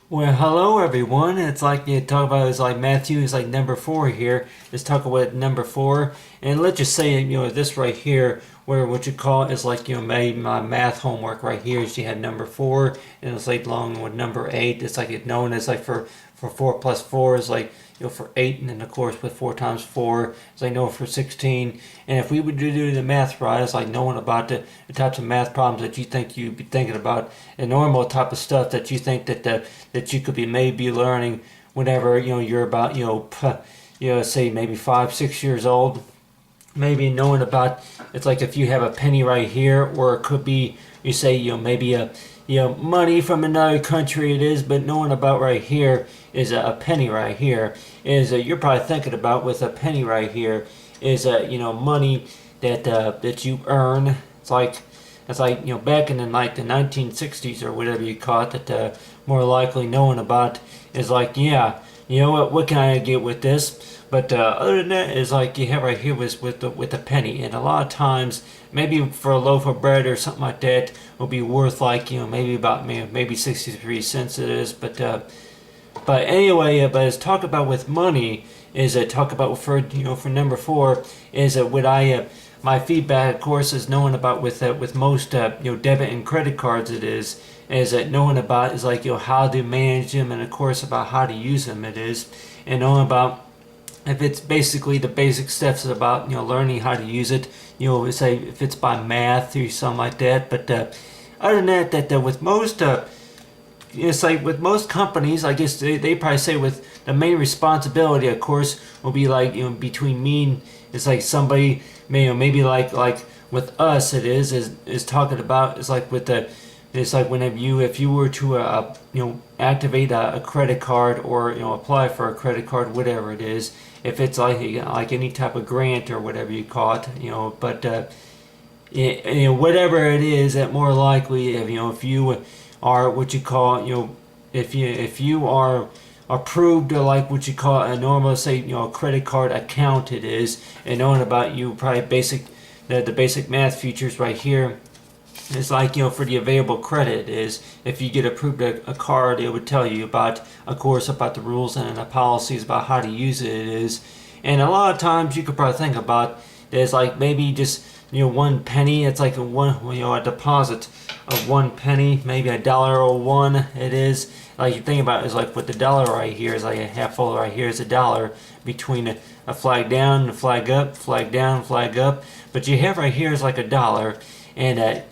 Well, hello everyone. It's like you talk about it's like Matthew is like number four here. Let's talk about number four, and let's just say this right here, where what you call is like my math homework right here. She had number four, and it's like along with number eight. It's like it known as like for four plus four is like for eight, and then of course with four times four it's like for 16. And if we would do the math right, it's like knowing about the types of math problems that you think you'd be thinking about, and normal type of stuff that you think that you could be maybe learning whenever you're about say maybe 5 6 years old, maybe knowing about. It's like if you have a penny right here, or it could be you say maybe a money from another country it is, but knowing about right here is a penny right here is you're probably thinking about with a penny right here is money that you earn. It's like back in the 1960s or whatever you call it, that more likely knowing about is like, yeah, what can I get with this? But other than that, is like you have right here with a penny, and a lot of times maybe for a loaf of bread or something like that will be worth like maybe about maybe 63 cents it is. But anyway, but as talk about with money is talk about for number four is what I my feedback of course is knowing about with most debit and credit cards it is that knowing about is like how to manage them, and of course about how to use them it is, and knowing about if it's basically the basic steps about learning how to use it, say if it's by math or something like that. But other than that with most it's like with most companies, I guess they probably say with the main responsibility, of course, will be like between me and it's like somebody maybe like with us it is talking about it's like with the it's like whenever if you were to activate a credit card or apply for a credit card, whatever it is, if it's like any type of grant or whatever you call it, but whatever it is, that more likely if you are what you call if you are approved to like what you call a normal say a credit card account it is, and knowing about you probably the basic math features right here. It's like for the available credit is if you get approved a card, it would tell you about of course about the rules and the policies about how to use it is. And a lot of times you could probably think about there's like maybe just 1 penny. It's like a deposit of 1 penny, maybe $1.01 it is. Like you think about it, is like with the dollar right here is like a half full right here is $1 between a flag down, a flag up, flag down, flag up. But you have right here is like $1, and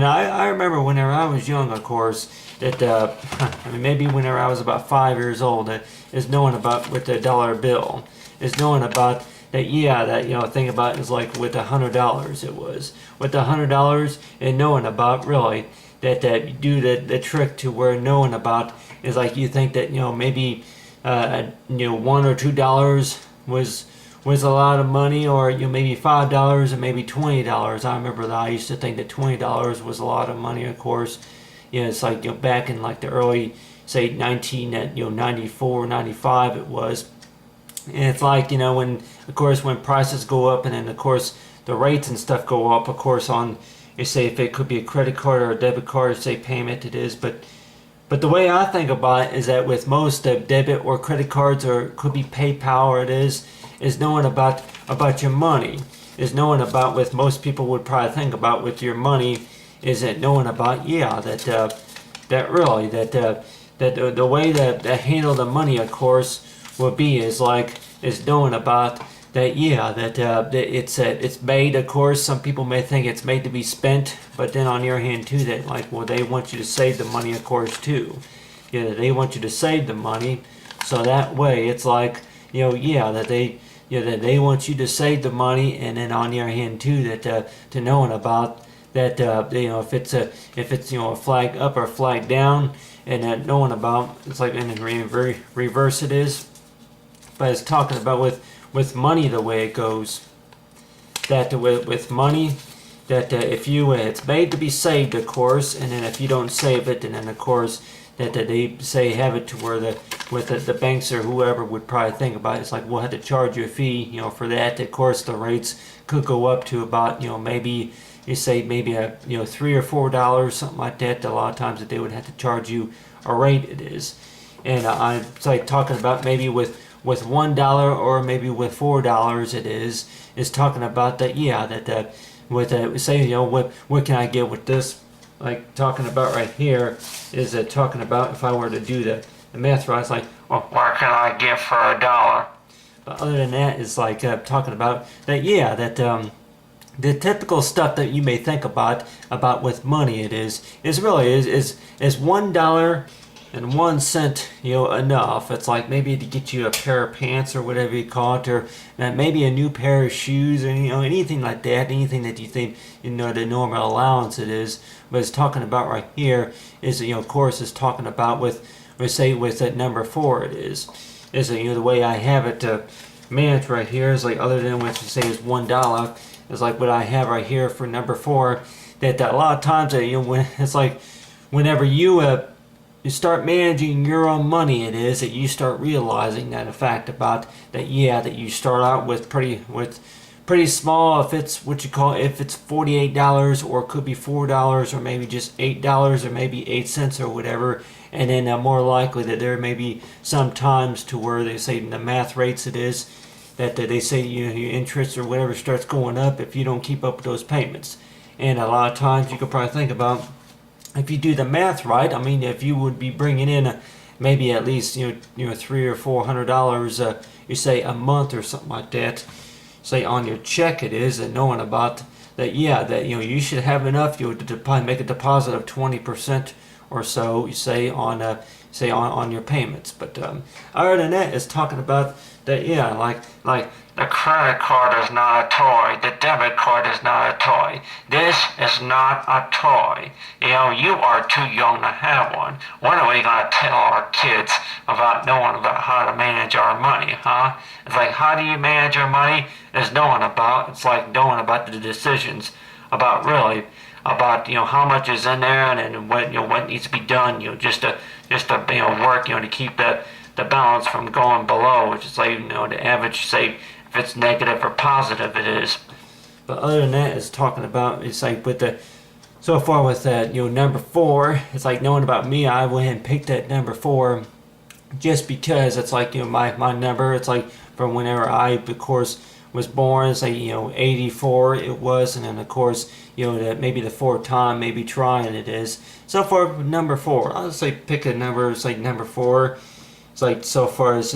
I remember whenever I was young, of course, that I mean maybe whenever I was about 5 years old, is knowing about with the dollar bill, is knowing about that think about is like with $100 it was with $100, and knowing about really that you do the trick to where knowing about is like you think that maybe $1 or $2 was a lot of money, or maybe $5 or maybe $20. I remember that I used to think that $20 was a lot of money. Of course, it's like back in like the early say 1994, 95 it was, and it's like when of course when prices go up, and then of course the rates and stuff go up. Of course on you say if it could be a credit card or a debit card, say payment it is, but the way I think about it is that with most debit or credit cards, or it could be PayPal, or it is knowing about your money, is knowing about with most people would probably think about with your money is that knowing about that really that the way that handle the money of course will be is knowing about that it's made. Of course some people may think it's made to be spent, but then on the other hand too that like well they want you to save the money of course too. They want you to save the money, so that way it's like that they want you to save the money, and then on the other hand too that to knowing about that if it's a flag up or flag down, and that knowing about it's like in the reverse it is. But it's talking about with money the way it goes, that with money that if you it's made to be saved of course, and then if you don't save it, and then of course that they say have it to where the banks or whoever would probably think about it. It's like we'll have to charge you a fee for that. Of course the rates could go up to about maybe you say maybe a $3 or $4, something like that. A lot of times that they would have to charge you a rate it is. And I'm like talking about maybe with $1 or maybe with $4 it is talking about that, yeah, that with say, what can I get with this, like talking about right here is talking about if I were to do the math right, it's like, well, what can I get for $1? But other than that, it's like talking about that, yeah, that the typical stuff that you may think about with money it is really is $1.01, enough. It's like maybe to get you a pair of pants or whatever you call it, or maybe a new pair of shoes, or anything like that, anything that you think the normal allowance it is. But it's talking about right here is of course it's talking about with that number 4 it is the way I have it managed right here is like, other than what you say is $1, is like what I have right here for number 4, that a lot of times when it's like whenever you start managing your own money it is that you start realizing that a fact about that, yeah, that you start out with pretty small, if it's what you call, if it's $48 or it could be $4 or maybe just $8 or maybe 8 cents or whatever, and then more likely that there may be some times to where they say in the math rates it is that they say your interest or whatever starts going up if you don't keep up with those payments. And a lot of times you could probably think about, if you do the math right, I mean, if you would be bringing in maybe at least $300 or $400 you say a month or something like that, say on your check it is, and knowing about that, yeah, that you should have enough to probably make a deposit of 20% or so, you say on your payments. But other than that, it's talking about that, yeah, like the credit card is not a toy, the debit card is not a toy. This is not a toy. You are too young to have one. When are we going to tell our kids about knowing about how to manage our money, huh? It's like, how do you manage your money? It's like knowing about the decisions about really about how much is in there, and what needs to be done, just to work, to keep the balance from going below, which is like the average, say if it's negative or positive it is. But other than that, it's talking about, it's like with the so far with that number 4, it's like knowing about me, I went ahead and picked that number 4 just because it's like my number, it's like from whenever I of course was born, it's like 84 it was, and then of course that maybe the 4th time maybe trying it is. So far number 4, I'll just like pick a number, it's like number 4. It's like so far as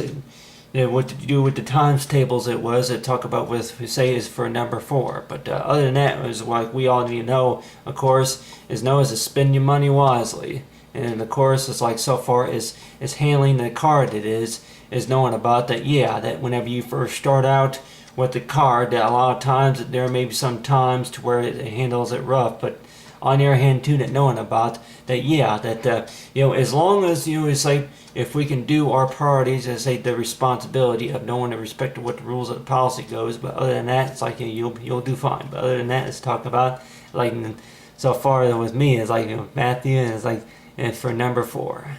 what to do with the times tables it was, it talk about with say is for number 4. But other than that, it was like we all need to know, of course, is to spend your money wisely. And of course, it's like so far as handling the card it is knowing about that, yeah, that whenever you first start out with the card, that a lot of times there may be some times to where it handles it rough, but on the other hand too, that knowing about that, yeah, that as long as it's like if we can do our priorities, as say the responsibility of knowing the respect to what the rules of the policy goes. But other than that, it's like you'll do fine. But other than that, it's talk about like so far with me, it's like Matthew, and it's like for number 4.